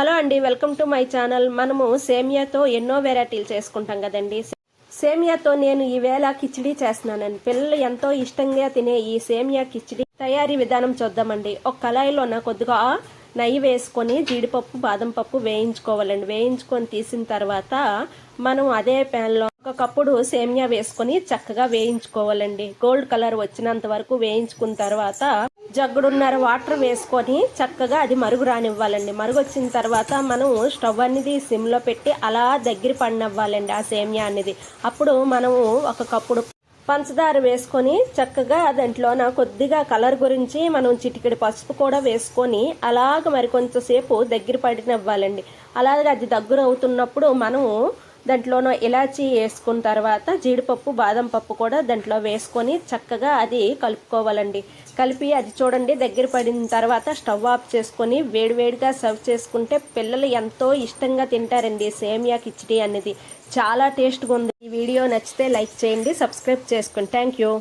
Hello అండి, welcome to my channel. మనము సేమియాతో ఎన్నో వెరైటీలు చేసుకుంటాం కదండి. సేమియాతో నేను ఈవేళ కిచిడి చేస్తున్నానండి. పిల్లలు ఎంతో ఇష్టంగా తినే ఈ సేమియా కిచిడి తయారీ విధానం చూద్దామండి. ఒక కళాయిలోన కొద్దిగా నెయ్యి వేసుకొని జీడిపప్పు బాదం పప్పు వేయించుకోవాలండి. వేయించుకొని తీసిన తర్వాత మనం అదే ప్యాన్లో ఒక కప్పుడు సేమియా వేసుకొని చక్కగా వేయించుకోవాలండి. గోల్డ్ కలర్ వచ్చినంత వరకు వేయించుకున్న తర్వాత జగ్గుడున్నర వాటర్ వేసుకొని చక్కగా అది మరుగు రానివ్వాలండి. మరుగు వచ్చిన తర్వాత మనం స్టవ్ అనేది సిమ్లో పెట్టి అలా దగ్గర పడినవ్వాలండి ఆ సేమియా అనేది. అప్పుడు మనము ఒక కప్పుడు పంచదార వేసుకొని చక్కగా దాంట్లోన కొద్దిగా కలర్ గురించి మనం చిటికెడు పసుపు కూడా వేసుకొని అలాగ మరికొంచెంసేపు దగ్గర పడినవ్వాలండి. అలాగే అది దగ్గర అవుతున్నప్పుడు మనము దాంట్లోనో ఇలాచీ వేసుకున్న తర్వాత జీడిపప్పు బాదం పప్పు కూడా దాంట్లో వేసుకొని చక్కగా అది కలుపుకోవాలండి. కలిపి అది చూడండి దగ్గర పడిన తర్వాత స్టవ్ ఆఫ్ చేసుకొని వేడివేడిగా సర్వ్ చేసుకుంటే పిల్లలు ఎంతో ఇష్టంగా తింటారండి. సేమియా కిచిడి అనేది చాలా టేస్ట్గా ఉంది. ఈ వీడియో నచ్చితే లైక్ చేయండి, సబ్స్క్రైబ్ చేసుకోండి. Thank you.